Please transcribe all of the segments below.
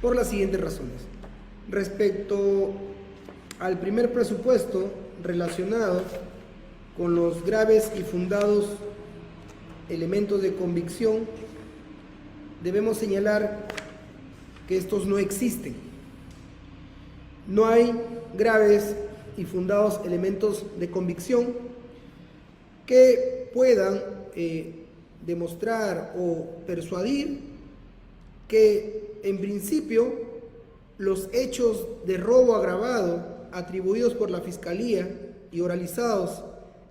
por las siguientes razones. Respecto al primer presupuesto relacionado con los graves y fundados elementos de convicción, debemos señalar que estos no existen. No hay graves y fundados elementos de convicción que puedan demostrar o persuadir que en principio los hechos de robo agravado atribuidos por la Fiscalía y oralizados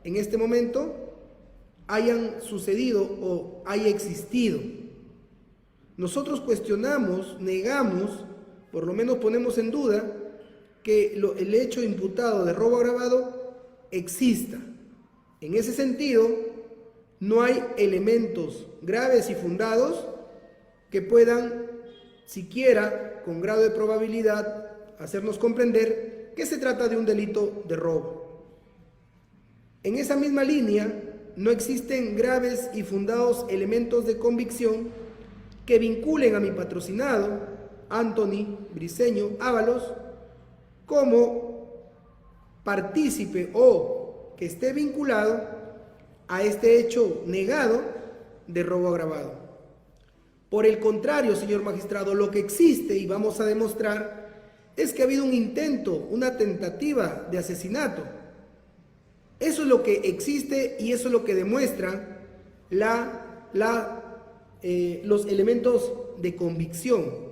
en este momento hayan sucedido o haya existido. Nosotros cuestionamos, negamos, por lo menos ponemos en duda que el hecho imputado de robo agravado exista. En ese sentido, no hay elementos graves y fundados que puedan, siquiera con grado de probabilidad, hacernos comprender que se trata de un delito de robo. En esa misma línea, no existen graves y fundados elementos de convicción que vinculen a mi patrocinado, Anthony Briceño Ábalos, como partícipe o que esté vinculado a este hecho negado de robo agravado. Por el contrario, señor magistrado, lo que existe, y vamos a demostrar, es que ha habido un intento, una tentativa de asesinato. Eso es lo que existe y eso es lo que demuestra los elementos de convicción.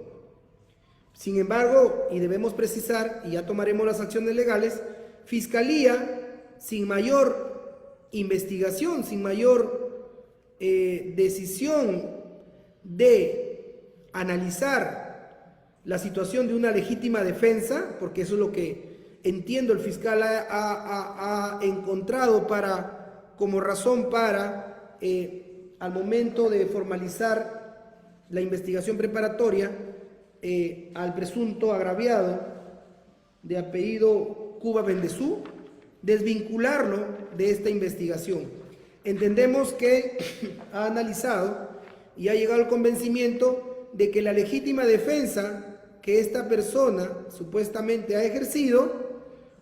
Sin embargo, y debemos precisar, y ya tomaremos las acciones legales, Fiscalía, sin mayor investigación, sin mayor decisión de analizar la situación de una legítima defensa, porque eso es lo que entiendo el fiscal ha encontrado como razón para, al momento de formalizar la investigación preparatoria, al presunto agraviado de apellido Cuba Bendezú, desvincularlo de esta investigación. Entendemos que ha analizado y ha llegado al convencimiento de que la legítima defensa que esta persona supuestamente ha ejercido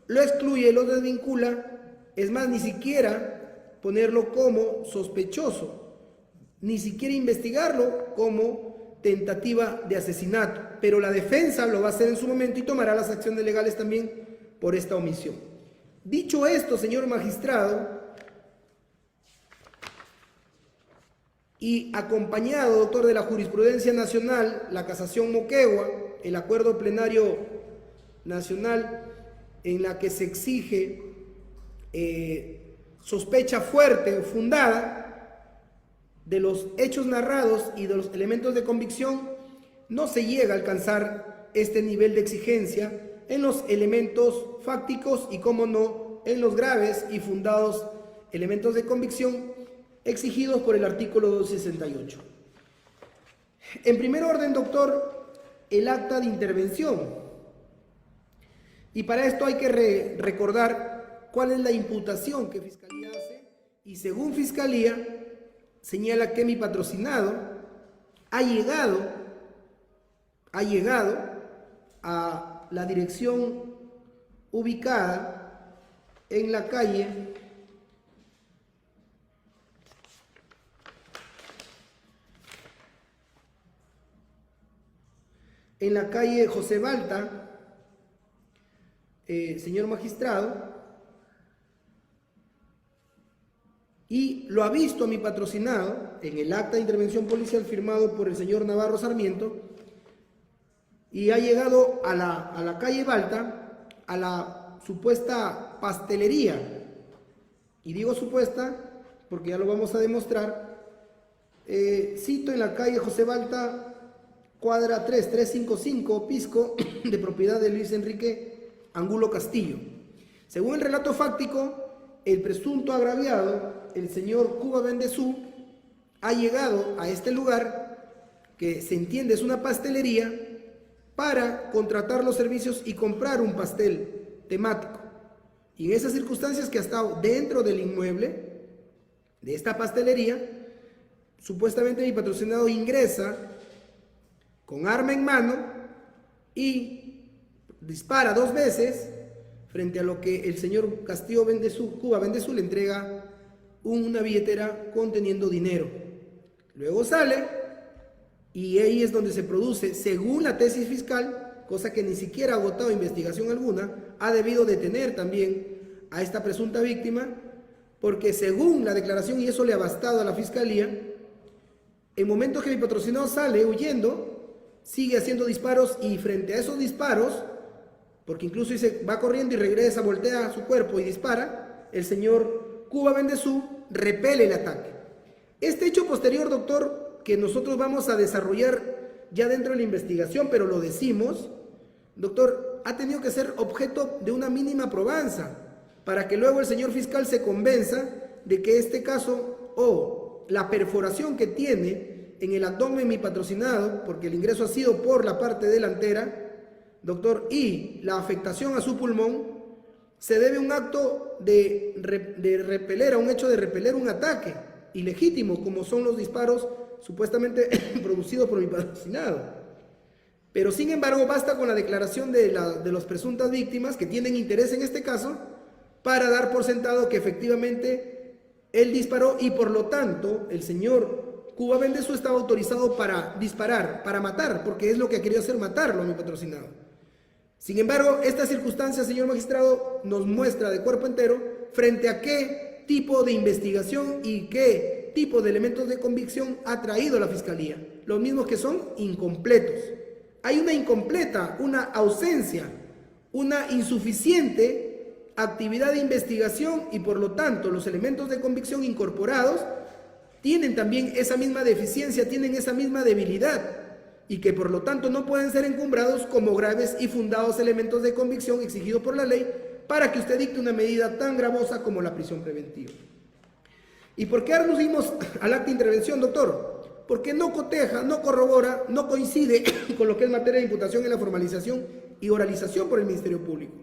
lo excluye, lo desvincula, es más, ni siquiera ponerlo como sospechoso, ni siquiera investigarlo como tentativa de asesinato, pero la defensa lo va a hacer en su momento y tomará las acciones legales también por esta omisión. Dicho esto, señor magistrado, y acompañado, doctor, de la jurisprudencia nacional, la casación Moquegua, el acuerdo plenario nacional en la que se exige sospecha fuerte o fundada de los hechos narrados y de los elementos de convicción, no se llega a alcanzar este nivel de exigencia en los elementos fácticos y, cómo no, en los graves y fundados elementos de convicción exigidos por el artículo 268. En primer orden, doctor, el acta de intervención. Y para esto hay que recordar cuál es la imputación que Fiscalía hace, y según Fiscalía señala que mi patrocinado ha llegado a la dirección ubicada en la calle José Balta, señor magistrado, y lo ha visto a mi patrocinado en el acta de intervención policial firmado por el señor Navarro Sarmiento, y ha llegado a la calle Balta, a la supuesta pastelería, y digo supuesta porque ya lo vamos a demostrar. Cito en la calle José Balta, cuadra 3355, Pisco, de propiedad de Luis Enrique Angulo Castillo. Según el relato fáctico, el presunto agraviado, el señor Cuba Bendezú, ha llegado a este lugar, que se entiende es una pastelería, para contratar los servicios y comprar un pastel temático. Y en esas circunstancias que ha estado dentro del inmueble de esta pastelería, supuestamente mi patrocinado ingresa con arma en mano y dispara 2 veces, frente a lo que el señor Castillo Cuba Bendezú le entrega una billetera conteniendo dinero. Luego sale y ahí es donde se produce, según la tesis fiscal, cosa que ni siquiera ha agotado investigación alguna, ha debido detener también a esta presunta víctima, porque según la declaración, y eso le ha bastado a la fiscalía, en momentos que mi patrocinado sale huyendo, sigue haciendo disparos y frente a esos disparos, porque incluso dice, va corriendo y regresa, voltea su cuerpo y dispara, el señor Cuba Bendezú repele el ataque. Este hecho posterior, doctor, que nosotros vamos a desarrollar ya dentro de la investigación, pero lo decimos, doctor, ha tenido que ser objeto de una mínima probanza, para que luego el señor fiscal se convenza de que este caso o la perforación que tiene en el abdomen de mi patrocinado, porque el ingreso ha sido por la parte delantera, doctor, y la afectación a su pulmón, se debe a un acto de repeler, a un hecho de repeler un ataque ilegítimo, como son los disparos supuestamente producidos por mi patrocinado. Pero sin embargo basta con la declaración de las presuntas víctimas que tienen interés en este caso para dar por sentado que efectivamente él disparó y por lo tanto el señor Cuba Bendezú estaba autorizado para disparar, para matar, porque es lo que ha querido hacer, matarlo a mi patrocinado. Sin embargo, esta circunstancia, señor magistrado, nos muestra de cuerpo entero frente a qué tipo de investigación y qué tipo de elementos de convicción ha traído la Fiscalía. Los mismos que son incompletos. Hay una incompleta, una ausencia, una insuficiente actividad de investigación y por lo tanto los elementos de convicción incorporados tienen también esa misma deficiencia, tienen esa misma debilidad y que por lo tanto no pueden ser encumbrados como graves y fundados elementos de convicción exigidos por la ley para que usted dicte una medida tan gravosa como la prisión preventiva. ¿Y por qué ahora nos dimos al acta de intervención, doctor? Porque no coteja, no corrobora, no coincide con lo que es materia de imputación en la formalización y oralización por el Ministerio Público,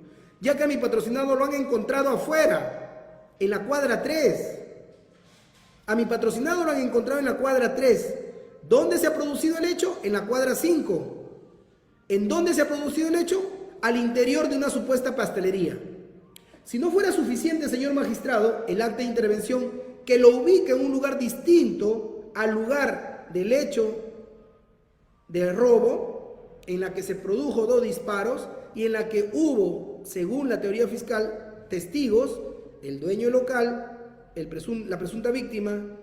ya que a mi patrocinado lo han encontrado afuera, en la cuadra 3. A mi patrocinado lo han encontrado en la cuadra 3. ¿Dónde se ha producido el hecho? En la cuadra 5. ¿En dónde se ha producido el hecho? Al interior de una supuesta pastelería. Si no fuera suficiente, señor magistrado, el acta de intervención que lo ubique en un lugar distinto al lugar del hecho de robo, en la que se produjo 2 disparos y en la que hubo, según la teoría fiscal, testigos, el dueño local, la presunta víctima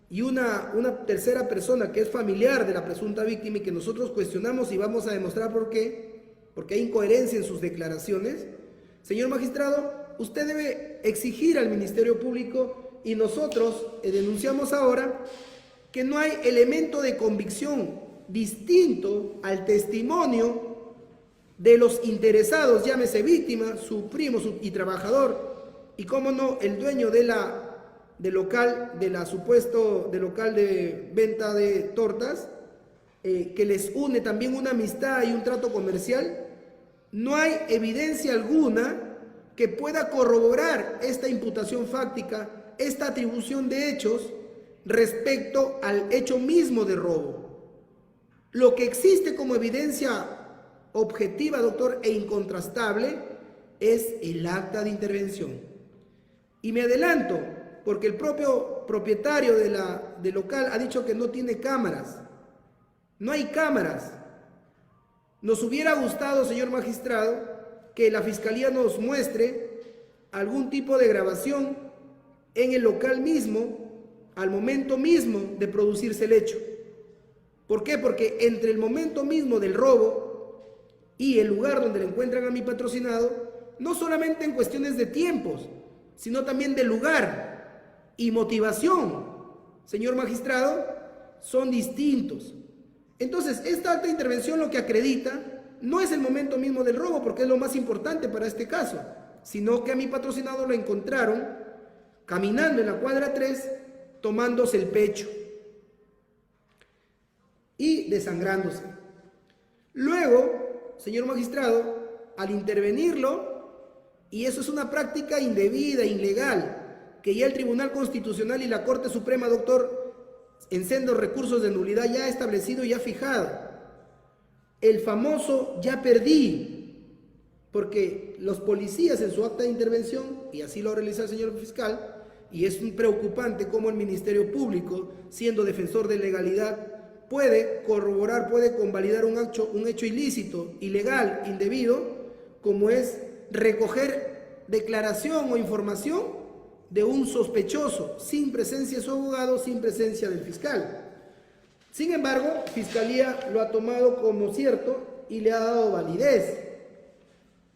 y una tercera persona que es familiar de la presunta víctima y que nosotros cuestionamos y vamos a demostrar por qué, porque hay incoherencia en sus declaraciones. Señor magistrado, usted debe exigir al Ministerio Público y nosotros denunciamos ahora que no hay elemento de convicción distinto al testimonio de los interesados, llámese víctima, su primo y trabajador, y cómo no, el dueño del local de venta de tortas, que les une también una amistad y un trato comercial. No hay evidencia alguna que pueda corroborar esta imputación fáctica, esta atribución de hechos respecto al hecho mismo de robo. Lo que existe como evidencia objetiva, doctor, e incontrastable es el acta de intervención. Y me adelanto, porque el propio propietario del local ha dicho que no tiene cámaras. No hay cámaras. Nos hubiera gustado, señor magistrado, que la Fiscalía nos muestre algún tipo de grabación en el local mismo, al momento mismo de producirse el hecho. ¿Por qué? Porque entre el momento mismo del robo y el lugar donde le encuentran a mi patrocinado, no solamente en cuestiones de tiempos, sino también de lugar y motivación, señor magistrado, son distintos. Entonces, esta acta de intervención lo que acredita no es el momento mismo del robo, porque es lo más importante para este caso, sino que a mi patrocinado lo encontraron caminando en la cuadra 3, tomándose el pecho y desangrándose. Luego, señor magistrado, al intervenirlo, y eso es una práctica indebida, ilegal, que ya el Tribunal Constitucional y la Corte Suprema, doctor, en sendos recursos de nulidad ya ha establecido y ha fijado. el famoso "ya perdí", porque los policías en su acta de intervención, y así lo realiza el señor fiscal, y es preocupante cómo el Ministerio Público, siendo defensor de legalidad, puede corroborar, puede convalidar un hecho ilícito, ilegal, indebido, como es recoger declaración o información de un sospechoso, sin presencia de su abogado, sin presencia del fiscal. Sin embargo, Fiscalía lo ha tomado como cierto y le ha dado validez.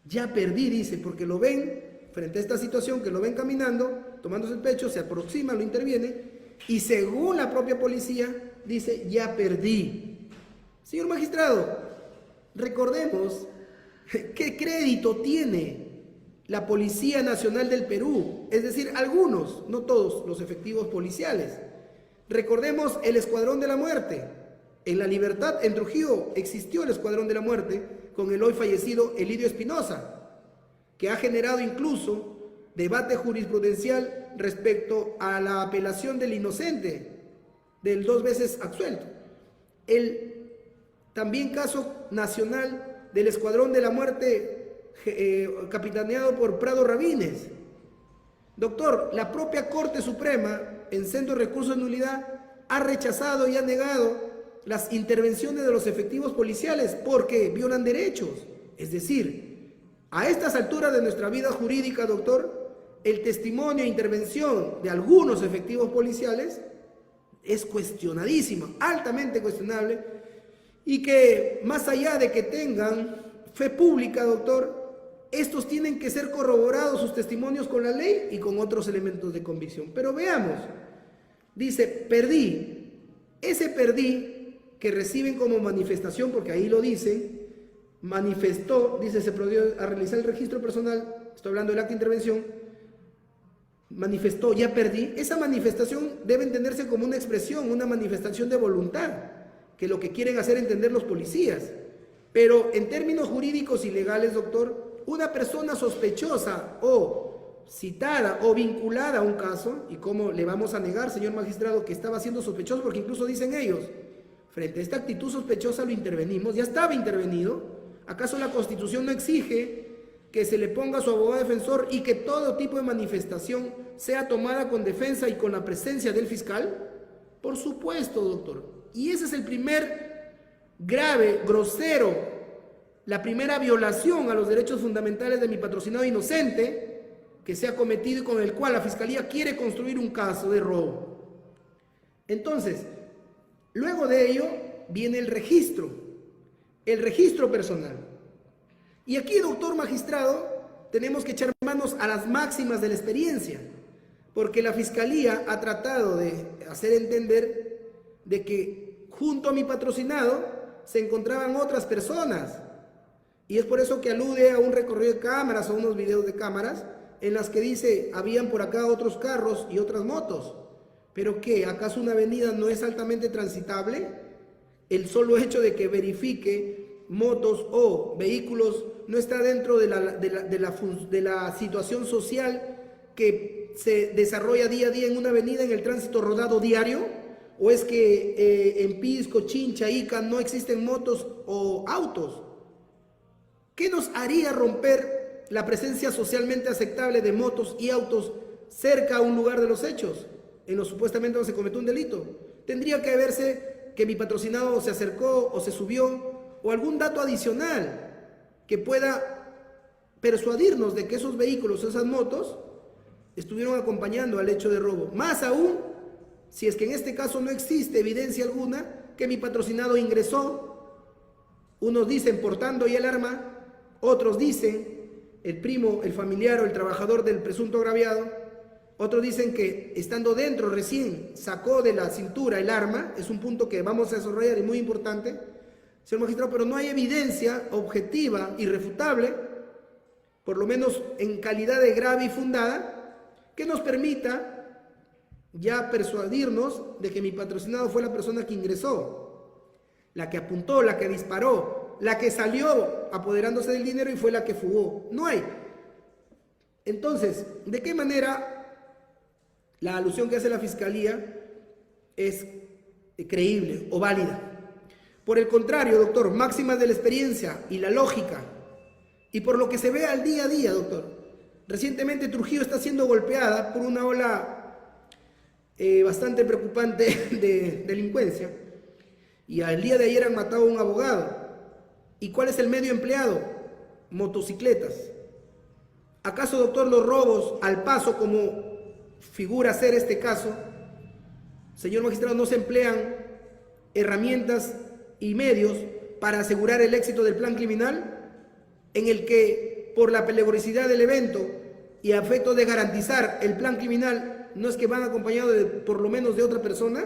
Ya perdí, dice, porque lo ven, frente a esta situación, que lo ven caminando, tomándose el pecho, se aproxima, lo interviene, y según la propia policía, dice, ya perdí. Señor magistrado, recordemos qué crédito tiene la Policía Nacional del Perú, es decir, algunos, no todos, los efectivos policiales. Recordemos el Escuadrón de la Muerte. En La Libertad, en Trujillo, existió el Escuadrón de la Muerte con el hoy fallecido Elidio Espinosa, que ha generado incluso debate jurisprudencial respecto a la apelación del inocente, del 2 veces absuelto. El también caso nacional del Escuadrón de la Muerte capitaneado por Prado Rabines. Doctor, la propia Corte Suprema, en sendo recurso de nulidad, ha rechazado y ha negado las intervenciones de los efectivos policiales porque violan derechos. Es decir, a estas alturas de nuestra vida jurídica, doctor, el testimonio e intervención de algunos efectivos policiales es cuestionadísimo, altamente cuestionable, y que más allá de que tengan fe pública, doctor, estos tienen que ser corroborados sus testimonios con la ley y con otros elementos de convicción. Pero veamos, dice, perdí. Ese perdí que reciben como manifestación, porque ahí lo dicen, manifestó, dice, se procedió a realizar el registro personal, estoy hablando del acto de intervención, manifestó, ya perdí. Esa manifestación debe entenderse como una expresión, una manifestación de voluntad, que es lo que quieren hacer entender los policías. Pero en términos jurídicos y legales, doctor, una persona sospechosa o citada o vinculada a un caso, y cómo le vamos a negar, señor magistrado, que estaba siendo sospechoso, porque incluso dicen ellos, frente a esta actitud sospechosa lo intervenimos, ya estaba intervenido. ¿Acaso la Constitución no exige que se le ponga a su abogado defensor y que todo tipo de manifestación sea tomada con defensa y con la presencia del fiscal? Por supuesto, doctor. Y ese es el primer grave, grosero, la primera violación a los derechos fundamentales de mi patrocinado inocente que se ha cometido y con el cual la Fiscalía quiere construir un caso de robo. Entonces, luego de ello viene el registro personal. Y aquí, doctor magistrado, tenemos que echar manos a las máximas de la experiencia, porque la Fiscalía ha tratado de hacer entender de que junto a mi patrocinado se encontraban otras personas. Y es por eso que alude a un recorrido de cámaras, a unos videos de cámaras, en las que dice, habían por acá otros carros y otras motos. ¿Pero qué? ¿Acaso una avenida no es altamente transitable? El solo hecho de que verifique motos o vehículos no está dentro de la situación social que se desarrolla día a día en una avenida, en el tránsito rodado diario. ¿O es que en Pisco, Chincha, Ica no existen motos o autos? ¿Qué nos haría romper la presencia socialmente aceptable de motos y autos cerca a un lugar de los hechos, en lo supuestamente donde se cometió un delito? Tendría que verse que mi patrocinado se acercó o se subió, o algún dato adicional que pueda persuadirnos de que esos vehículos, esas motos, estuvieron acompañando al hecho de robo. Más aún, si es que en este caso no existe evidencia alguna que mi patrocinado ingresó, unos dicen portando ya el arma, otros dicen el primo, el familiar o el trabajador del presunto agraviado, otros dicen que estando dentro recién sacó de la cintura el arma. Es un punto que vamos a desarrollar y muy importante, señor magistrado, pero no hay evidencia objetiva, irrefutable, por lo menos en calidad de grave y fundada, que nos permita ya persuadirnos de que mi patrocinado fue la persona que ingresó, la que apuntó, la que disparó, la que salió apoderándose del dinero y fue la que fugó. No hay. Entonces, ¿de qué manera la alusión que hace la Fiscalía es creíble o válida? Por el contrario, doctor, máximas de la experiencia y la lógica, y por lo que se ve al día a día, doctor. Recientemente Trujillo está siendo golpeada por una ola bastante preocupante de delincuencia, y al día de ayer han matado a un abogado. ¿Y cuál es el medio empleado? Motocicletas. ¿Acaso, doctor, los robos al paso, como figura ser este caso, señor magistrado, no se emplean herramientas y medios para asegurar el éxito del plan criminal, en el que por la peligrosidad del evento y a efecto de garantizar el plan criminal no es que van acompañados de por lo menos de otra persona?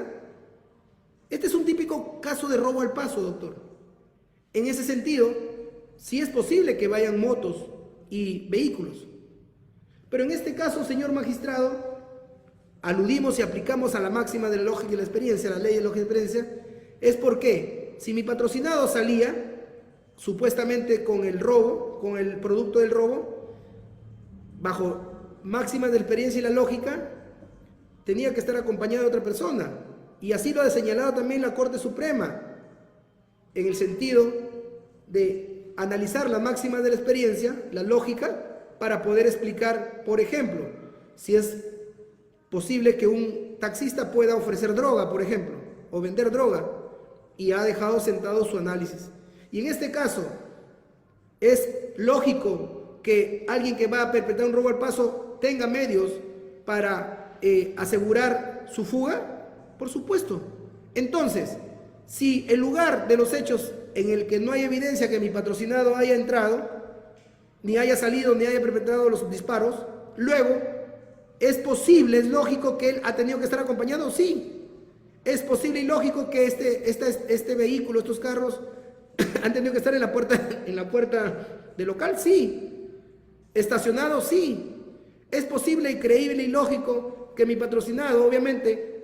Este es un típico caso de robo al paso, doctor. En ese sentido, sí es posible que vayan motos y vehículos, pero en este caso, señor magistrado, aludimos y aplicamos a la máxima de la lógica y la experiencia, la ley de lógica y experiencia, es porque si mi patrocinado salía supuestamente con el robo, con el producto del robo, bajo máximas de la experiencia y la lógica, tenía que estar acompañado de otra persona, y así lo ha señalado también la Corte Suprema, en el sentido de analizar la máxima de la experiencia, la lógica, para poder explicar, por ejemplo, si es posible que un taxista pueda ofrecer droga, por ejemplo, o vender droga, y ha dejado sentado su análisis. Y en este caso, ¿es lógico que alguien que va a perpetrar un robo al paso tenga medios para asegurar su fuga? Por supuesto. Entonces, si el lugar de los hechos en el que no hay evidencia que mi patrocinado haya entrado, ni haya salido, ni haya perpetrado los disparos, luego, ¿es posible, es lógico que él ha tenido que estar acompañado? Sí. ¿Es posible y lógico que este vehículo, estos carros, han tenido que estar en la puerta del local? Sí. ¿Estacionado? Sí. ¿Es posible y creíble y lógico que mi patrocinado, obviamente,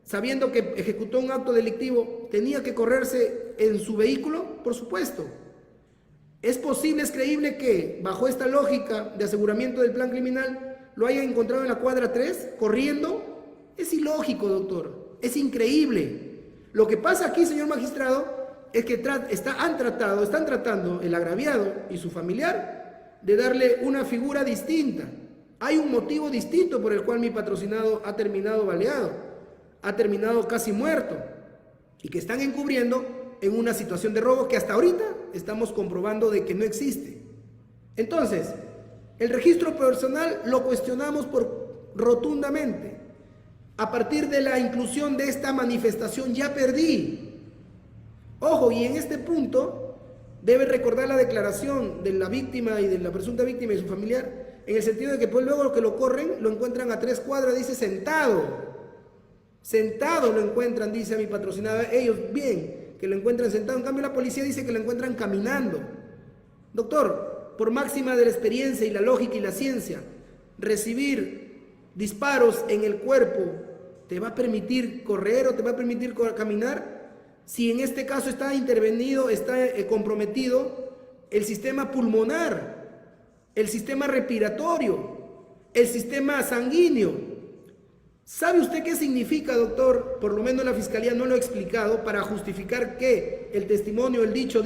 sabiendo que ejecutó un acto delictivo, tenía que correrse en su vehículo? Por supuesto. ¿Es posible, es creíble que, bajo esta lógica de aseguramiento del plan criminal, lo haya encontrado en la cuadra 3, corriendo? Es ilógico, doctor. Es increíble. Lo que pasa aquí, señor magistrado, es que están tratando el agraviado y su familiar de darle una figura distinta. Hay un motivo distinto por el cual mi patrocinado ha terminado baleado, ha terminado casi muerto, y que están encubriendo en una situación de robo que hasta ahorita estamos comprobando de que no existe. Entonces, el registro personal lo cuestionamos rotundamente. A partir de la inclusión de esta manifestación ya perdí. Ojo, y en este punto debe recordar la declaración de la víctima y de la presunta víctima y su familiar, en el sentido de que pues luego que lo corren, lo encuentran a 3 cuadras, dice sentado. Sentado lo encuentran, dice a mi patrocinado. Ellos bien, que lo encuentran sentado. En cambio la policía dice que lo encuentran caminando. Doctor, por máxima de la experiencia y la lógica y la ciencia, recibir disparos en el cuerpo te va a permitir correr o te va a permitir caminar, si en este caso está intervenido, está comprometido el sistema pulmonar, el sistema respiratorio, el sistema sanguíneo. ¿Sabe usted qué significa, doctor? Por lo menos la Fiscalía no lo ha explicado, para justificar que el testimonio, el dicho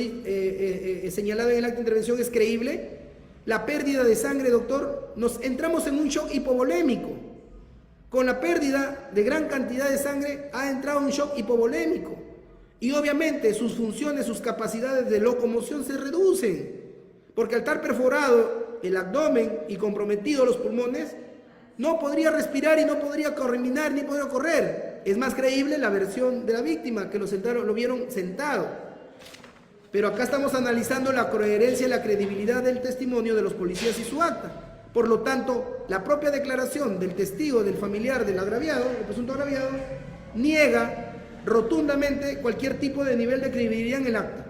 señalado en el acto de intervención es creíble. La pérdida de sangre, doctor, nos entramos en un shock hipovolémico. Con la pérdida de gran cantidad de sangre ha entrado un shock hipovolémico. Y obviamente sus funciones, sus capacidades de locomoción se reducen. Porque al estar perforado el abdomen y comprometido los pulmones, no podría respirar y no podría caminar ni podría correr. Es más creíble la versión de la víctima, que lo vieron sentado. Pero acá estamos analizando la coherencia y la credibilidad del testimonio de los policías y su acta. Por lo tanto, la propia declaración del testigo, del familiar del agraviado, del presunto agraviado, niega rotundamente cualquier tipo de nivel de credibilidad en el acta.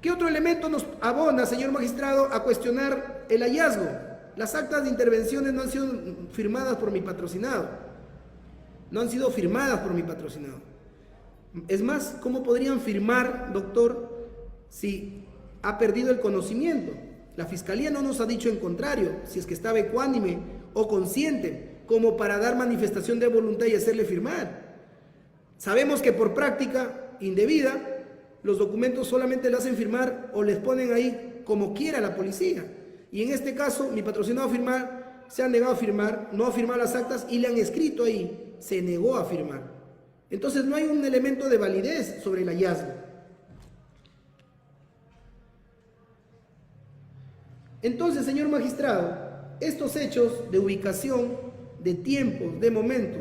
¿Qué otro elemento nos abona, señor magistrado, a cuestionar el hallazgo? Las actas de intervenciones no han sido firmadas por mi patrocinado. No han sido firmadas por mi patrocinado. Es más, ¿cómo podrían firmar, doctor, si ha perdido el conocimiento? La Fiscalía no nos ha dicho en contrario, si es que estaba ecuánime o consciente, como para dar manifestación de voluntad y hacerle firmar. Sabemos que por práctica manera indebida, los documentos solamente le hacen firmar o les ponen ahí como quiera la policía. Y en este caso, mi patrocinado se ha negado a firmar, no a firmar las actas y le han escrito ahí, se negó a firmar. Entonces no hay un elemento de validez sobre el hallazgo. Entonces, señor magistrado, estos hechos de ubicación, de tiempos, de momento,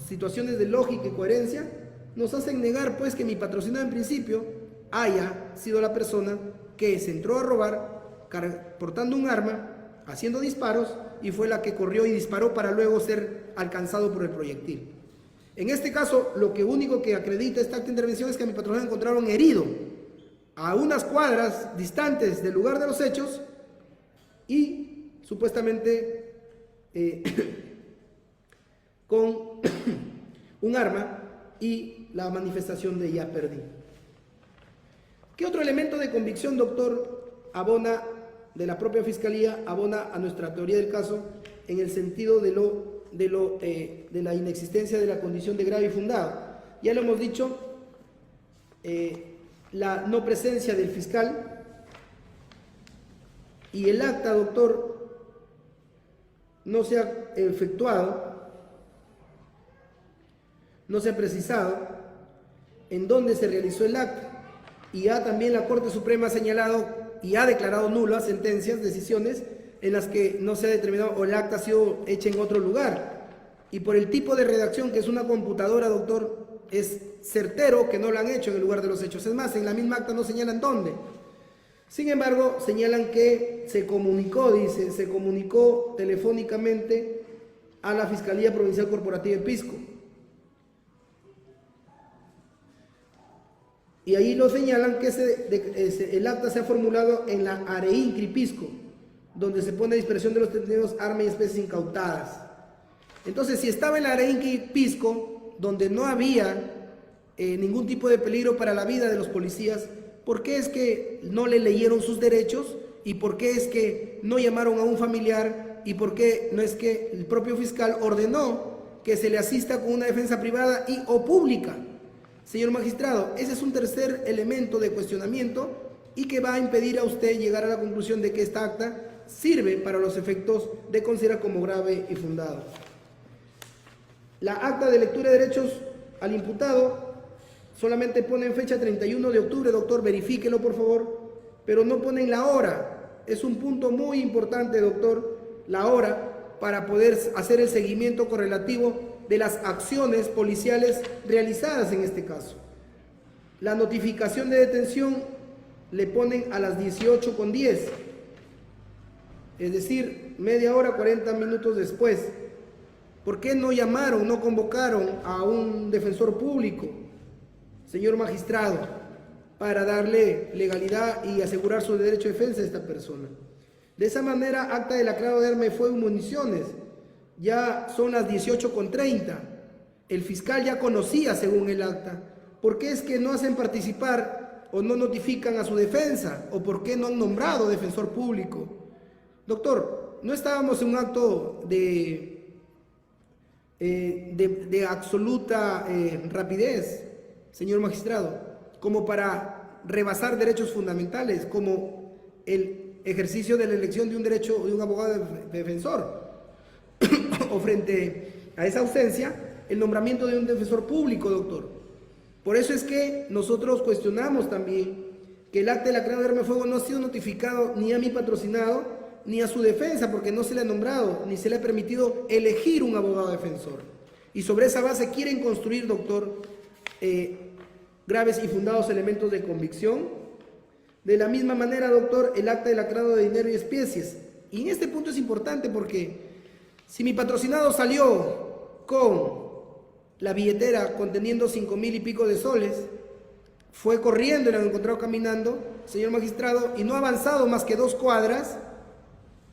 situaciones de lógica y coherencia, nos hacen negar pues que mi patrocinado en principio haya sido la persona que se entró a robar portando un arma, haciendo disparos, y fue la que corrió y disparó para luego ser alcanzado por el proyectil. En este caso, lo único que acredita esta acta de intervención es que a mi patrocinado encontraron herido a unas cuadras distantes del lugar de los hechos y supuestamente con un arma y la manifestación de ya perdí. ¿Qué otro elemento de convicción, doctor, abona de la propia Fiscalía, abona a nuestra teoría del caso en el sentido de la inexistencia de la condición de grave y fundado? Ya lo hemos dicho, la no presencia del fiscal y el acta, doctor, no se ha efectuado, no se ha precisado en dónde se realizó el acta, y ya también la Corte Suprema ha señalado y ha declarado nulas sentencias, decisiones en las que no se ha determinado o el acta ha sido hecha en otro lugar. Y por el tipo de redacción, que es una computadora, doctor, es certero que no lo han hecho en el lugar de los hechos. Es más, en la misma acta no señalan dónde. Sin embargo, señalan que se comunicó telefónicamente a la Fiscalía Provincial Corporativa de Pisco. Y ahí lo señalan que el acta se ha formulado en la Areincri Pisco, donde se pone a dispersión de los detenidos armas y especies incautadas. Entonces, si estaba en la Areincri Pisco, donde no había ningún tipo de peligro para la vida de los policías, ¿por qué es que no le leyeron sus derechos? ¿Y por qué es que no llamaron a un familiar? ¿Y por qué no es que el propio fiscal ordenó que se le asista con una defensa privada o pública? Señor magistrado, ese es un tercer elemento de cuestionamiento y que va a impedir a usted llegar a la conclusión de que esta acta sirve para los efectos de considerar como grave y fundado. La acta de lectura de derechos al imputado solamente pone en fecha 31 de octubre, doctor, verifíquelo por favor, pero no ponen la hora. Es un punto muy importante, doctor, la hora, para poder hacer el seguimiento correlativo de las acciones policiales realizadas en este caso. La notificación de detención le ponen a las 18:10, es decir, media hora, 40 minutos después. ¿Por qué no llamaron, no convocaron a un defensor público, señor magistrado, para darle legalidad y asegurar su derecho de defensa a esta persona? De esa manera, acta del aclarado de arma y fuego y municiones. Ya son las 18:30. El fiscal ya conocía según el acta. ¿Por qué es que no hacen participar o no notifican a su defensa? ¿O por qué no han nombrado defensor público? Doctor, no estábamos en un acto de absoluta rapidez, señor magistrado, como para rebasar derechos fundamentales, como el ejercicio de la elección de un derecho de un abogado defensor. O frente a esa ausencia, el nombramiento de un defensor público, doctor. Por eso es que nosotros cuestionamos también que el acta de la aclarado de arma de fuego no ha sido notificado ni a mi patrocinado ni a su defensa, porque no se le ha nombrado ni se le ha permitido elegir un abogado defensor. Y sobre esa base quieren construir, doctor, graves y fundados elementos de convicción. De la misma manera, doctor, el acta del aclarado de dinero y especies. Y en este punto es importante porque si mi patrocinado salió con la billetera conteniendo 5,000 y pico de soles, fue corriendo y lo han encontrado caminando, señor magistrado, y no ha avanzado más que 2 cuadras,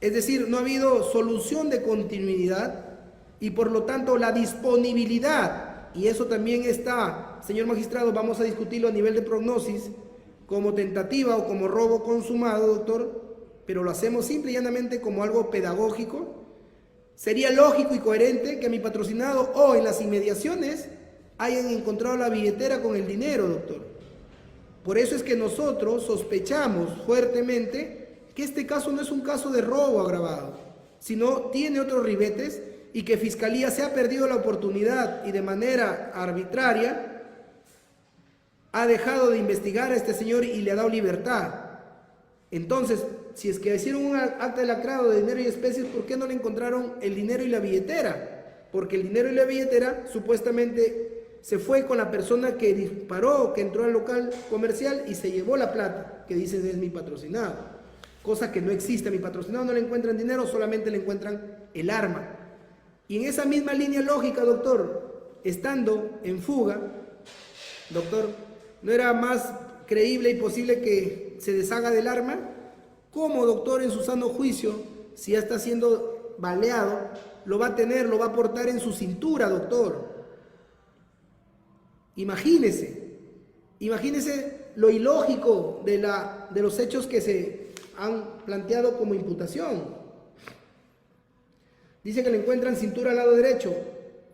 es decir, no ha habido solución de continuidad y por lo tanto la disponibilidad, y eso también está, señor magistrado, vamos a discutirlo a nivel de prognosis, como tentativa o como robo consumado, doctor, pero lo hacemos simple y llanamente como algo pedagógico. Sería lógico y coherente que mi patrocinado o en las inmediaciones hayan encontrado la billetera con el dinero, doctor. Por eso es que nosotros sospechamos fuertemente que este caso no es un caso de robo agravado, sino tiene otros ribetes y que Fiscalía se ha perdido la oportunidad y de manera arbitraria ha dejado de investigar a este señor y le ha dado libertad. Entonces, si es que hicieron un acta de lacrado de dinero y especies, ¿por qué no le encontraron el dinero y la billetera? Porque el dinero y la billetera supuestamente se fue con la persona que disparó, que entró al local comercial y se llevó la plata, que dicen es mi patrocinado. Cosa que no existe, a mi patrocinado no le encuentran dinero, solamente le encuentran el arma. Y en esa misma línea lógica, doctor, estando en fuga, doctor, ¿no era más creíble y posible que se deshaga del arma? ¿Cómo, doctor, en su sano juicio, si ya está siendo baleado, lo va a tener, lo va a portar en su cintura, doctor? Imagínese lo ilógico de los hechos que se han planteado como imputación. Dice que le encuentran cintura al lado derecho.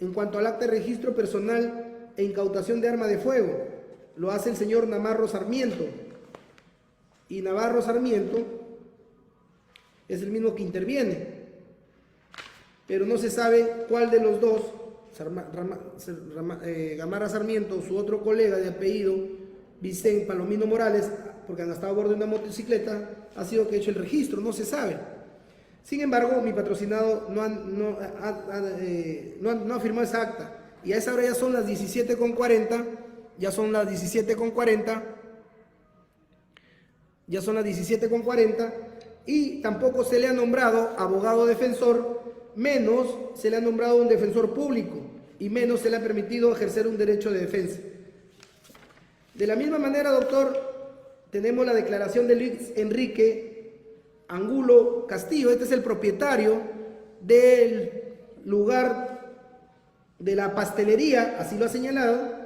En cuanto al acta de registro personal e incautación de arma de fuego, lo hace el señor Navarro Sarmiento. Y Navarro Sarmiento es el mismo que interviene. Pero no se sabe cuál de los dos, Gamara Sarmiento, su otro colega de apellido, Vicente Palomino Morales, porque han estado a bordo de una motocicleta, ha sido que ha hecho el registro, no se sabe. Sin embargo, mi patrocinado no ha firmado esa acta. Y a esa hora ya son las 17:40, ya son las 17:40, y tampoco se le ha nombrado abogado defensor, menos se le ha nombrado un defensor público, y menos se le ha permitido ejercer un derecho de defensa. De la misma manera, doctor, tenemos la declaración de Luis Enrique Angulo Castillo. Este es el propietario del lugar de la pastelería, así lo ha señalado,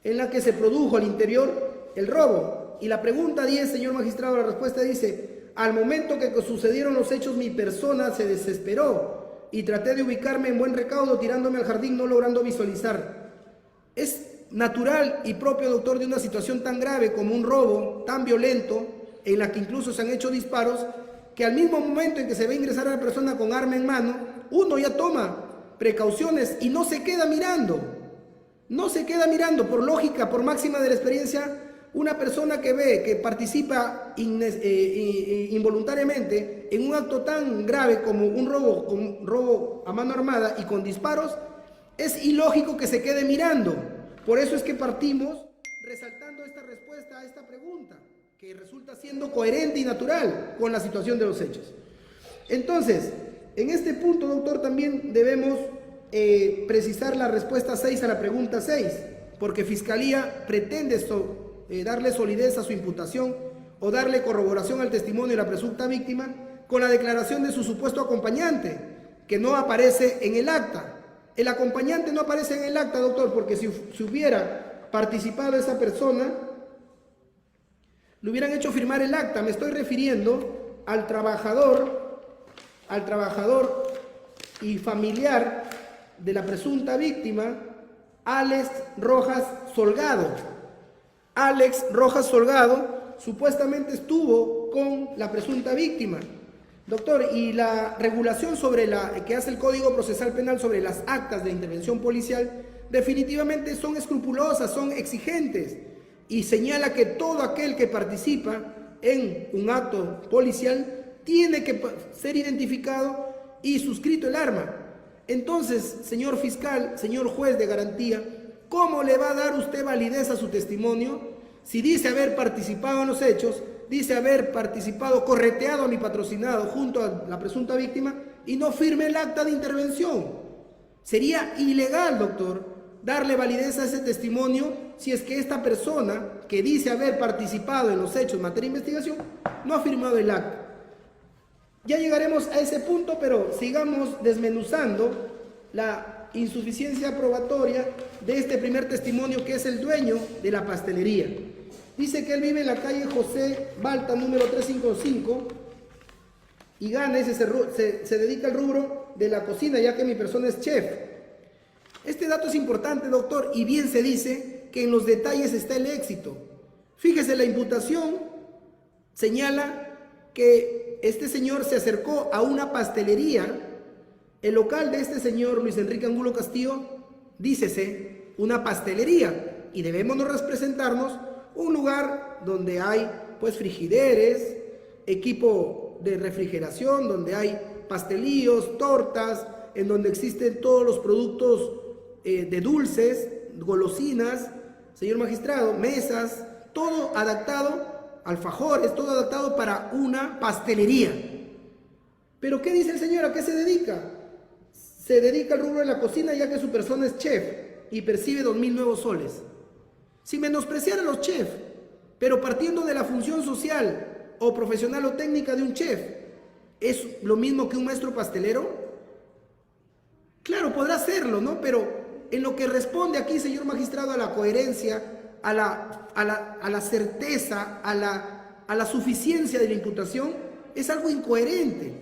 en la que se produjo al interior el robo. Y la pregunta 10, señor magistrado, la respuesta dice: al momento que sucedieron los hechos, mi persona se desesperó y traté de ubicarme en buen recaudo, tirándome al jardín, no logrando visualizar. Es natural y propio, doctor, de una situación tan grave como un robo tan violento, en la que incluso se han hecho disparos, que al mismo momento en que se ve ingresar a la persona con arma en mano, uno ya toma precauciones y no se queda mirando. No se queda mirando, por lógica, por máxima de la experiencia. Una persona que ve, que participa involuntariamente en un acto tan grave como un robo a mano armada y con disparos, es ilógico que se quede mirando. Por eso es que partimos resaltando esta respuesta a esta pregunta, que resulta siendo coherente y natural con la situación de los hechos. Entonces, en este punto, doctor, también debemos precisar la respuesta 6 a la pregunta 6, porque Fiscalía pretende darle solidez a su imputación o darle corroboración al testimonio de la presunta víctima con la declaración de su supuesto acompañante, que no aparece en el acta. El acompañante no aparece en el acta, doctor, porque si hubiera participado esa persona, le hubieran hecho firmar el acta. Me estoy refiriendo al trabajador y familiar de la presunta víctima, Alex Rojas Solgado. Alex Rojas Solgado supuestamente estuvo con la presunta víctima. Doctor, y la regulación que hace el Código Procesal Penal sobre las actas de intervención policial definitivamente son escrupulosas, son exigentes, y señala que todo aquel que participa en un acto policial tiene que ser identificado y suscrito el arma. Entonces, señor fiscal, señor juez de garantía, ¿cómo le va a dar usted validez a su testimonio si dice haber participado en los hechos, dice haber participado, correteado a mi patrocinado junto a la presunta víctima y no firme el acta de intervención? Sería ilegal, doctor, darle validez a ese testimonio si es que esta persona que dice haber participado en los hechos en materia de investigación no ha firmado el acta. Ya llegaremos a ese punto, pero sigamos desmenuzando la insuficiencia probatoria de este primer testimonio, que es el dueño de la pastelería. Dice que él vive en la calle José Balta, número 355, y gana, se dedica al rubro de la cocina, ya que mi persona es chef. Este dato es importante, doctor, y bien se dice que en los detalles está el éxito. Fíjese, la imputación señala que este señor se acercó a una pastelería. El local de este señor Luis Enrique Angulo Castillo, dícese, una pastelería, y debemos representarnos un lugar donde hay pues frigideres, equipo de refrigeración, donde hay pastelillos, tortas, en donde existen todos los productos de dulces, golosinas, señor magistrado, mesas, todo adaptado, alfajores, todo adaptado para una pastelería. Pero ¿qué dice el señor? ¿A qué se dedica? Se dedica al rubro de la cocina, ya que su persona es chef y percibe 2.000 nuevos soles. Sin menospreciar a los chefs, pero partiendo de la función social o profesional o técnica de un chef, ¿es lo mismo que un maestro pastelero? Claro, podrá serlo, ¿no? Pero en lo que responde aquí, señor magistrado, a la coherencia, a la certeza, a la suficiencia de la imputación, es algo incoherente.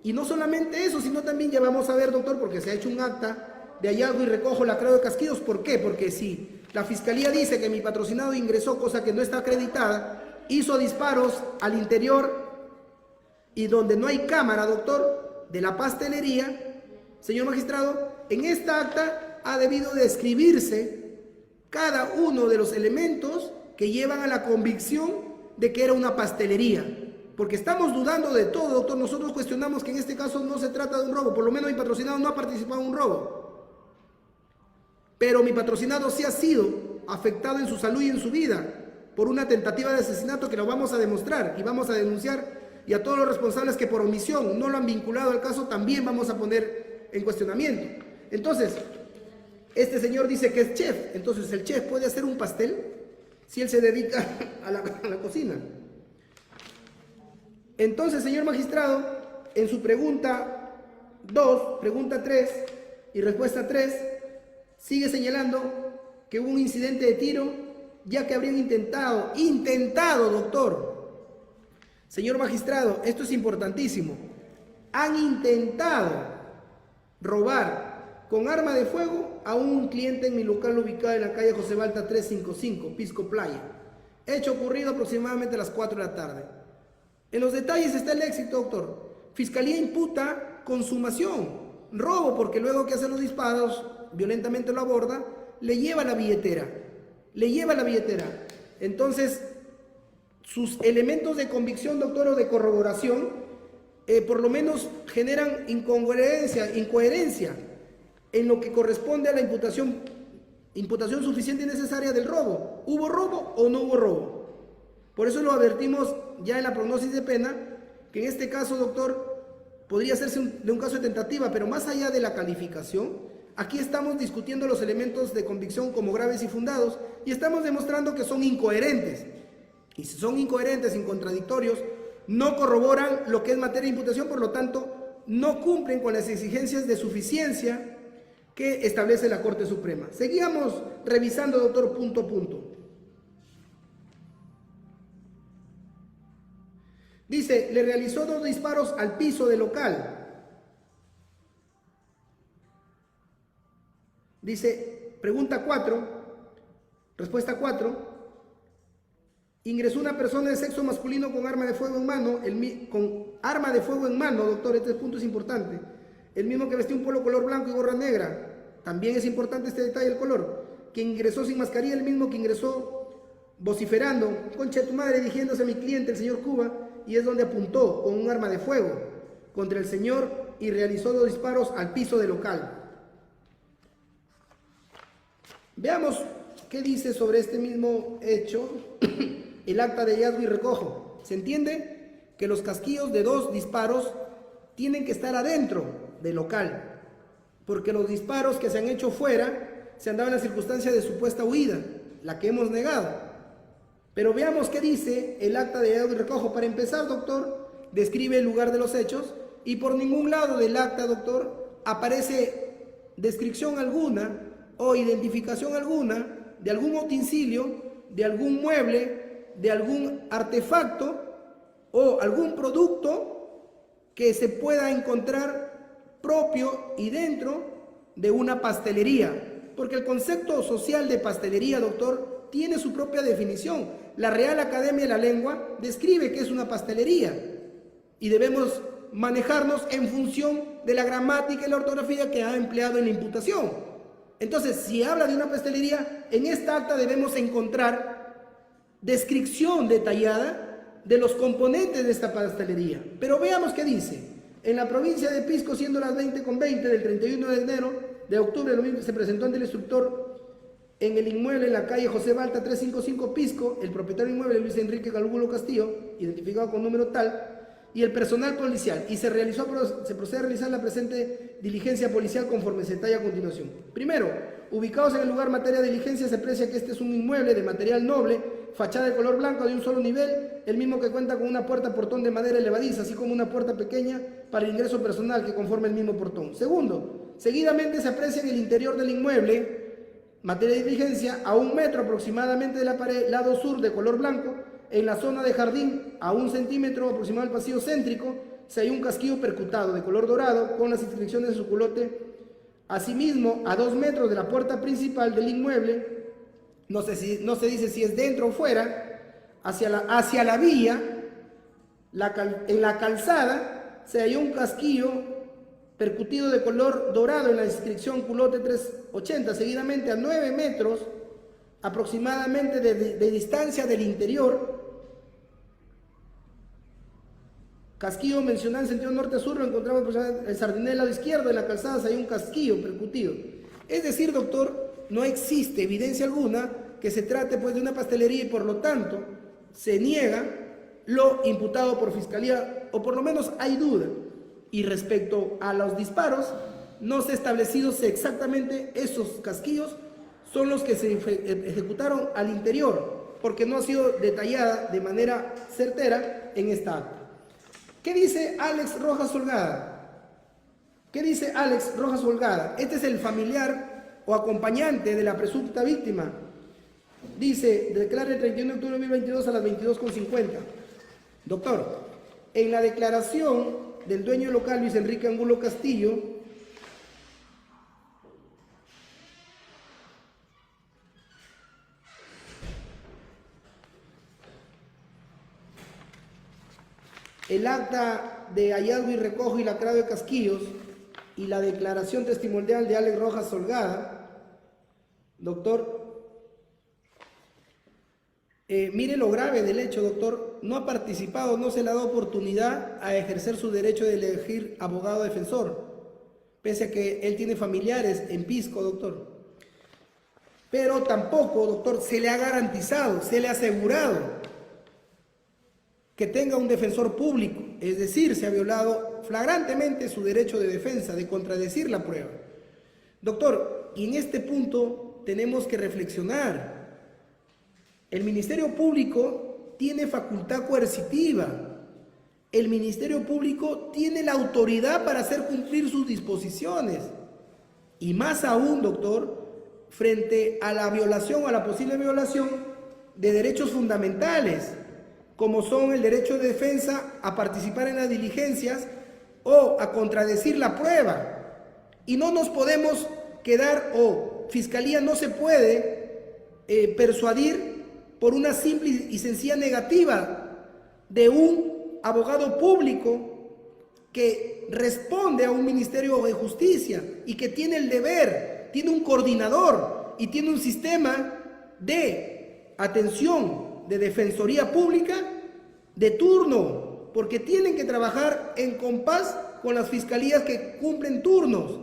Y no solamente eso, sino también ya vamos a ver, doctor, porque se ha hecho un acta de hallazgo y recojo lacrado de casquillos. ¿Por qué? Porque si la fiscalía dice que mi patrocinado ingresó, cosa que no está acreditada, hizo disparos al interior y donde no hay cámara, doctor, de la pastelería, señor magistrado, en esta acta ha debido describirse cada uno de los elementos que llevan a la convicción de que era una pastelería. Porque estamos dudando de todo, doctor. Nosotros cuestionamos que en este caso no se trata de un robo. Por lo menos mi patrocinado no ha participado en un robo. Pero mi patrocinado sí ha sido afectado en su salud y en su vida por una tentativa de asesinato que lo vamos a demostrar y vamos a denunciar. Y a todos los responsables que por omisión no lo han vinculado al caso también vamos a poner en cuestionamiento. Entonces, este señor dice que es chef. Entonces, ¿el chef puede hacer un pastel si él se dedica a la cocina? Entonces, señor magistrado, en su pregunta 2, pregunta 3 y respuesta 3, sigue señalando que hubo un incidente de tiro, ya que habrían intentado, doctor. Señor magistrado, esto es importantísimo. Han intentado robar con arma de fuego a un cliente en mi local ubicado en la calle José Balta 355, Pisco Playa. Hecho ocurrido aproximadamente a las 4 de la tarde. En los detalles está el éxito, doctor. Fiscalía imputa consumación, robo, porque luego que hace los disparos, violentamente lo aborda, le lleva la billetera. Entonces, sus elementos de convicción, doctor, o de corroboración, por lo menos generan incoherencia en lo que corresponde a la imputación suficiente y necesaria del robo. ¿Hubo robo o no hubo robo? Por eso lo advertimos ya en la prognosis de pena, que en este caso, doctor, podría hacerse de un caso de tentativa, pero más allá de la calificación, aquí estamos discutiendo los elementos de convicción como graves y fundados, y estamos demostrando que son incoherentes. Y si son incoherentes y contradictorios, no corroboran lo que es materia de imputación, por lo tanto, no cumplen con las exigencias de suficiencia que establece la Corte Suprema. Seguíamos revisando, doctor, punto a punto. Dice, le realizó 2 disparos al piso del local. Dice, pregunta 4, respuesta 4. Ingresó una persona de sexo masculino con arma de fuego en mano, doctor, este punto es importante. El mismo que vestía un polo color blanco y gorra negra. También es importante este detalle del color. Que ingresó sin mascarilla, el mismo que ingresó vociferando, concha de tu madre, dirigiéndose a mi cliente, el señor Cuba, y es donde apuntó con un arma de fuego contra el señor y realizó 2 disparos al piso del local. Veamos qué dice sobre este mismo hecho el acta de hallazgo y recojo. Se entiende que los casquillos de 2 disparos tienen que estar adentro del local, porque los disparos que se han hecho fuera se han dado en la circunstancia de supuesta huida, la que hemos negado. Pero veamos qué dice el acta de hallazgo y recojo. Para empezar, doctor, describe el lugar de los hechos y por ningún lado del acta, doctor, aparece descripción alguna o identificación alguna de algún utensilio, de algún mueble, de algún artefacto o algún producto que se pueda encontrar propio y dentro de una pastelería, porque el concepto social de pastelería, doctor, tiene su propia definición. La Real Academia de la Lengua describe que es una pastelería y debemos manejarnos en función de la gramática y la ortografía que ha empleado en la imputación. Entonces, si habla de una pastelería, en esta acta debemos encontrar descripción detallada de los componentes de esta pastelería. Pero veamos qué dice. En la provincia de Pisco, siendo las 20:20 del 31 de enero de octubre, se presentó ante el instructor en el inmueble en la calle José Balta 355 Pisco, el propietario del inmueble Luis Enrique Calbulo Castillo, identificado con número tal, y el personal policial, y se procede a realizar la presente diligencia policial conforme se detalla a continuación. Primero, ubicados en el lugar materia de diligencia, se aprecia que este es un inmueble de material noble, fachada de color blanco de un solo nivel, el mismo que cuenta con una puerta portón de madera elevadiza, así como una puerta pequeña para el ingreso personal que conforma el mismo portón. Segundo, seguidamente se aprecia en el interior del inmueble, materia de diligencia, a 1 metro aproximadamente de la pared, lado sur de color blanco, en la zona de jardín, a 1 centímetro aproximado del pasillo céntrico, se halla un casquillo percutado de color dorado con las inscripciones de su culote. Asimismo, a 2 metros de la puerta principal del inmueble, no se dice si es dentro o fuera, hacia la vía, en la calzada, se halló un casquillo percutido de color dorado en la inscripción culote 380, seguidamente a 9 metros aproximadamente de distancia del interior. Casquillo mencionado en sentido norte-sur, lo encontramos en el sardinel del lado izquierdo, en la calzada hay un casquillo percutido. Es decir, doctor, no existe evidencia alguna que se trate pues de una pastelería y por lo tanto se niega lo imputado por fiscalía, o por lo menos hay duda. Y respecto a los disparos, no se ha establecido si exactamente esos casquillos son los que se ejecutaron al interior, porque no ha sido detallada de manera certera en esta acta. ¿Qué dice Alex Rojas Holgada? ¿Qué dice Alex Rojas Holgada? Este es el familiar o acompañante de la presunta víctima. Dice, declara el 31 de octubre de 2022 a las 22:50. Doctor, en la declaración del dueño local Luis Enrique Angulo Castillo, el acta de hallazgo y recojo y lacrado de casquillos y la declaración testimonial de Alex Rojas Holgada, doctor, mire lo grave del hecho, doctor, no ha participado, no se le ha dado oportunidad a ejercer su derecho de elegir abogado defensor, pese a que él tiene familiares en Pisco, doctor. Pero tampoco, doctor, se le ha garantizado, se le ha asegurado que tenga un defensor público, es decir, se ha violado flagrantemente su derecho de defensa, de contradecir la prueba. Doctor, y en este punto tenemos que reflexionar. El Ministerio Público tiene facultad coercitiva. El Ministerio Público tiene la autoridad para hacer cumplir sus disposiciones. Y más aún, doctor, frente a la violación o a la posible violación de derechos fundamentales, como son el derecho de defensa a participar en las diligencias o a contradecir la prueba. Y no nos podemos quedar, o Fiscalía no se puede persuadir por una simple y sencilla negativa de un abogado público que responde a un Ministerio de Justicia y que tiene el deber, tiene un coordinador y tiene un sistema de atención de defensoría pública de turno, porque tienen que trabajar en compás con las fiscalías que cumplen turnos.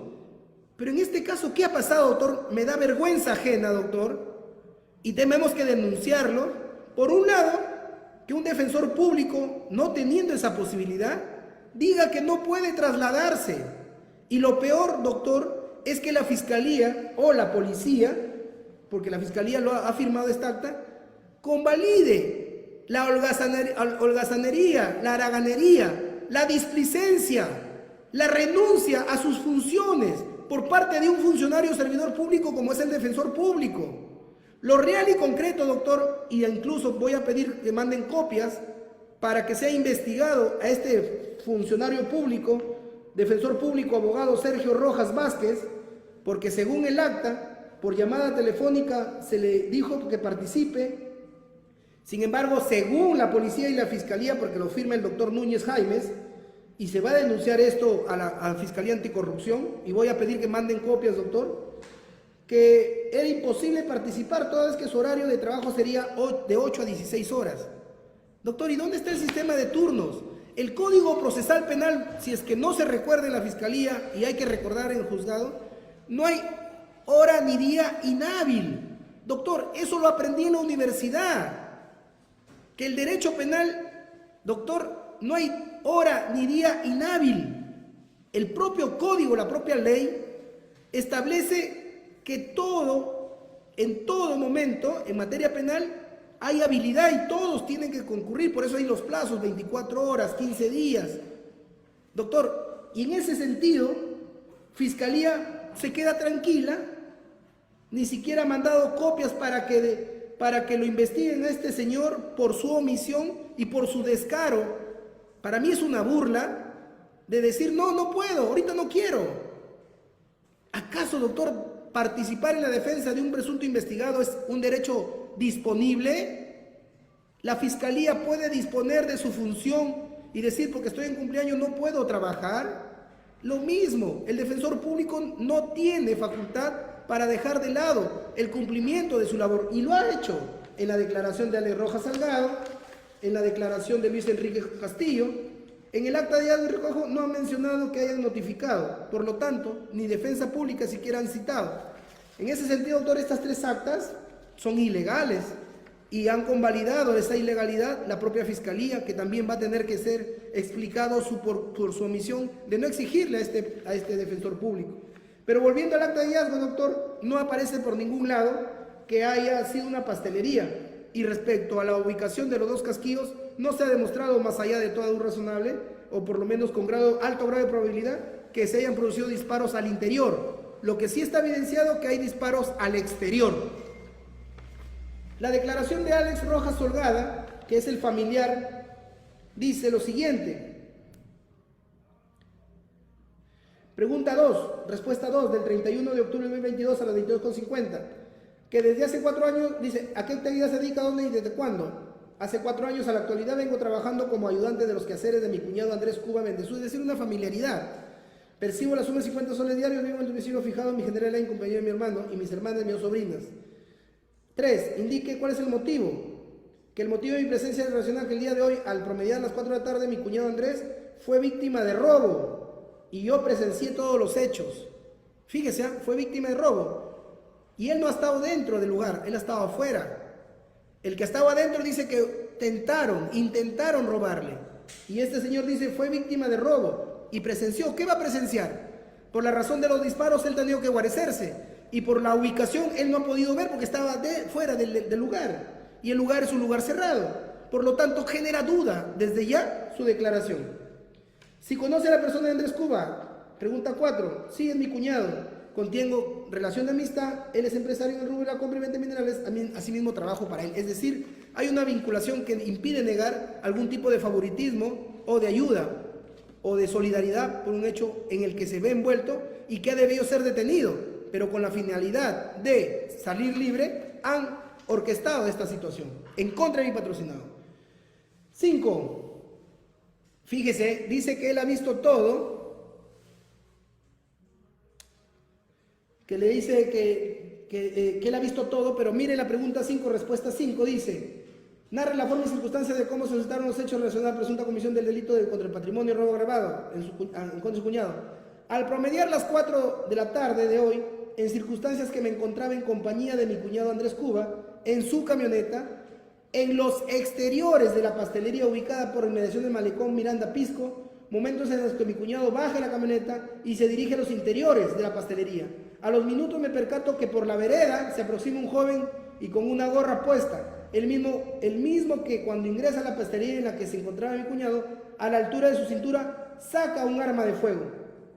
Pero en este caso, ¿qué ha pasado, doctor? Me da vergüenza ajena, doctor, y tenemos que denunciarlo. Por un lado, que un defensor público, no teniendo esa posibilidad, diga que no puede trasladarse. Y lo peor, doctor, es que la fiscalía o la policía, porque la fiscalía lo ha firmado esta acta, convalide la holgazanería, la haraganería, la displicencia, la renuncia a sus funciones por parte de un funcionario servidor público como es el defensor público. Lo real y concreto, doctor, y incluso voy a pedir que manden copias para que sea investigado a este funcionario público, defensor público, abogado Sergio Rojas Vázquez, porque según el acta, por llamada telefónica se le dijo que participe. Sin embargo, según la policía y la fiscalía, porque lo firma el doctor Núñez Jaimes, y se va a denunciar esto a la Fiscalía Anticorrupción, y voy a pedir que manden copias, doctor, que era imposible participar toda vez que su horario de trabajo sería de 8 a 16 horas. Doctor, ¿y dónde está el sistema de turnos? El Código Procesal Penal, si es que no se recuerda en la Fiscalía y hay que recordar en el juzgado, no hay hora ni día inhábil. Doctor, eso lo aprendí en la universidad. Que el derecho penal, doctor, no hay hora ni día inhábil. El propio código, la propia ley, establece que en todo momento, en materia penal, hay habilidad y todos tienen que concurrir. Por eso hay los plazos, 24 horas, 15 días. Doctor, y en ese sentido, Fiscalía se queda tranquila, ni siquiera ha mandado copias para que lo investiguen a este señor por su omisión y por su descaro. Para mí es una burla de decir, no puedo, ahorita no quiero. ¿Acaso, doctor, participar en la defensa de un presunto investigado es un derecho disponible? La Fiscalía puede disponer de su función y decir, porque estoy en cumpleaños no puedo trabajar. Lo mismo, el defensor público no tiene facultad para dejar de lado el cumplimiento de su labor, y lo ha hecho en la declaración de Alex Rojas Salgado, en la declaración de Luis Enrique Castillo. En el acta de hallazgo y recojo no han mencionado que hayan notificado, por lo tanto, ni defensa pública siquiera han citado. En ese sentido, doctor, estas 3 actas son ilegales y han convalidado esa ilegalidad la propia Fiscalía, que también va a tener que ser explicado por su omisión de no exigirle a este defensor público. Pero volviendo al acta de hallazgo, doctor, no aparece por ningún lado que haya sido una pastelería. Y respecto a la ubicación de los 2 casquillos, no se ha demostrado, más allá de toda duda razonable, o por lo menos con alto grado de probabilidad, que se hayan producido disparos al interior. Lo que sí está evidenciado que hay disparos al exterior. La declaración de Alex Rojas Holgada, que es el familiar, dice lo siguiente. Pregunta 2, respuesta 2, del 31 de octubre de 2022 a las 22:50. Que desde hace 4 años, dice, ¿a qué actividad se dedica, dónde y desde cuándo? Hace 4 años a la actualidad vengo trabajando como ayudante de los quehaceres de mi cuñado Andrés Cuba Mendezú, es decir, una familiaridad. Percibo la suma de 50 soles diarios, vivo en el domicilio fijado en mi general en compañía de mi hermano y mis hermanas y mis sobrinas. 3. Indique cuál es el motivo. Que el motivo de mi presencia es relacionado que el día de hoy, al promediar las 4 de la tarde, mi cuñado Andrés fue víctima de robo y yo presencié todos los hechos. Fíjese, fue víctima de robo. Y él no ha estado dentro del lugar, él ha estado afuera. El que estaba adentro dice que intentaron robarle. Y este señor dice, fue víctima de robo y presenció. ¿Qué va a presenciar? Por la razón de los disparos, él ha tenido que guarecerse. Y por la ubicación, él no ha podido ver porque estaba fuera del lugar. Y el lugar es un lugar cerrado. Por lo tanto, genera duda desde ya su declaración. Si conoce a la persona de Andrés Cuba, pregunta 4. Sí, es mi cuñado. Contengo relación de amistad, él es empresario en el rubro de la compra y venta de minerales, asimismo trabajo para él. Es decir, hay una vinculación que impide negar algún tipo de favoritismo o de ayuda o de solidaridad por un hecho en el que se ve envuelto y que ha debido ser detenido, pero con la finalidad de salir libre, han orquestado esta situación en contra de mi patrocinado. 5. Fíjese, dice que él ha visto todo. Que le dice que él ha visto todo, pero mire la pregunta 5, respuesta 5, dice, narra la forma y circunstancias de cómo se suscitaron los hechos relacionados a la presunta comisión del delito contra el patrimonio y robo agravado en contra de su cuñado. Al promediar las 4 de la tarde de hoy, en circunstancias que me encontraba en compañía de mi cuñado Andrés Cuba, en su camioneta, en los exteriores de la pastelería ubicada por inmediación del malecón Miranda Pisco, momentos en los que mi cuñado baja la camioneta y se dirige a los interiores de la pastelería. A los minutos me percato que por la vereda se aproxima un joven y con una gorra puesta, el mismo que cuando ingresa a la pastelería en la que se encontraba mi cuñado, a la altura de su cintura, saca un arma de fuego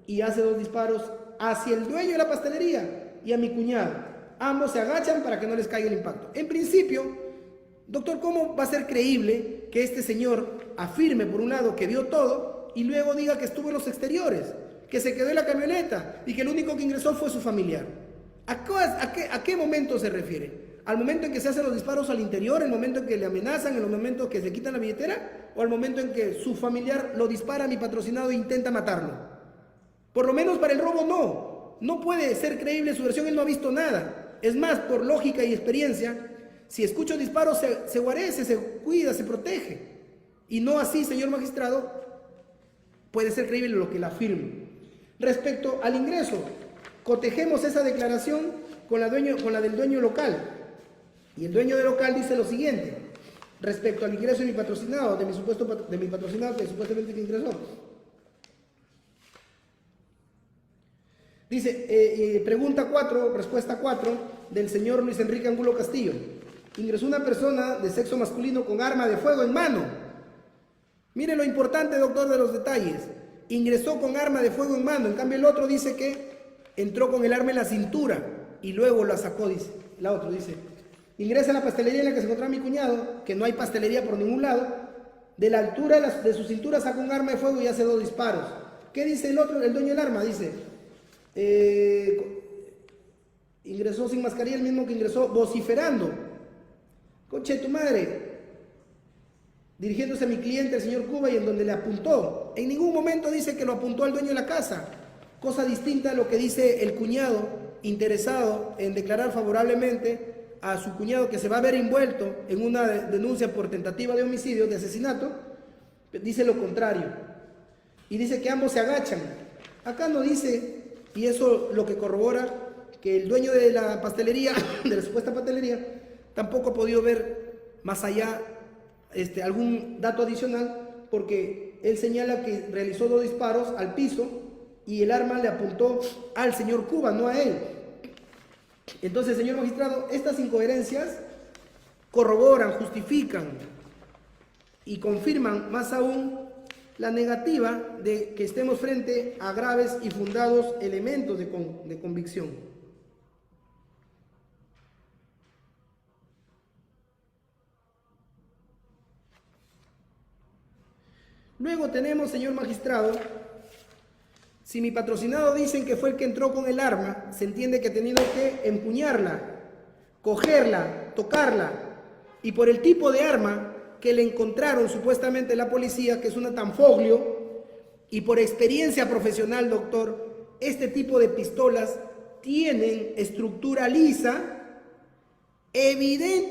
y hace 2 disparos hacia el dueño de la pastelería y a mi cuñado. Ambos se agachan para que no les caiga el impacto. En principio, doctor, ¿cómo va a ser creíble que este señor afirme, por un lado, que vio todo y luego diga que estuvo en los exteriores? que se quedó en la camioneta y que el único que ingresó fue su familiar. ¿A qué momento se refiere? ¿Al momento en que se hacen los disparos al interior, el momento en que le amenazan, el momento en que se quitan la billetera, o al momento en que su familiar lo dispara a mi patrocinado e intenta matarlo? Por lo menos para el robo no puede ser creíble su versión, él no ha visto nada. Es más, por lógica y experiencia, si escucha disparos se guarece, se cuida, se protege. Y no así, señor magistrado, puede ser creíble lo que la afirme. Respecto al ingreso, cotejemos esa declaración con la del dueño local. Y el dueño del local dice lo siguiente, respecto al ingreso de mi patrocinado, de mi patrocinado que supuestamente que ingresó. Dice, pregunta 4, respuesta 4, del señor Luis Enrique Angulo Castillo. Ingresó una persona de sexo masculino con arma de fuego en mano. Mire lo importante, doctor, de los detalles. Ingresó con arma de fuego en mano. En cambio, el otro dice que entró con el arma en la cintura y luego la sacó, dice. La otra dice, ingresa a la pastelería en la que se encontraba mi cuñado, que no hay pastelería por ningún lado. De la altura de su cintura sacó un arma de fuego y hace 2 disparos. ¿Qué dice el otro, el dueño del arma? Dice, ingresó sin mascarilla, el mismo que ingresó vociferando. Conche de tu madre. Dirigiéndose a mi cliente, el señor Cuba, y en donde le apuntó. En ningún momento dice que lo apuntó al dueño de la casa. Cosa distinta a lo que dice el cuñado, interesado en declarar favorablemente a su cuñado, que se va a ver envuelto en una denuncia por tentativa de homicidio, de asesinato. Dice lo contrario. Y dice que ambos se agachan. Acá no dice, y eso lo que corrobora, que el dueño de la pastelería, de la supuesta pastelería, tampoco ha podido ver más allá algún dato adicional, porque él señala que realizó 2 disparos al piso y el arma le apuntó al señor Cuba, no a él. Entonces, señor magistrado, estas incoherencias corroboran, justifican y confirman más aún la negativa de que estemos frente a graves y fundados elementos de convicción. Luego tenemos, señor magistrado, si mi patrocinado dicen que fue el que entró con el arma, se entiende que ha tenido que empuñarla, cogerla, tocarla, y por el tipo de arma que le encontraron supuestamente la policía, que es una Tanfoglio, y por experiencia profesional, doctor, este tipo de pistolas tienen estructura lisa, evidente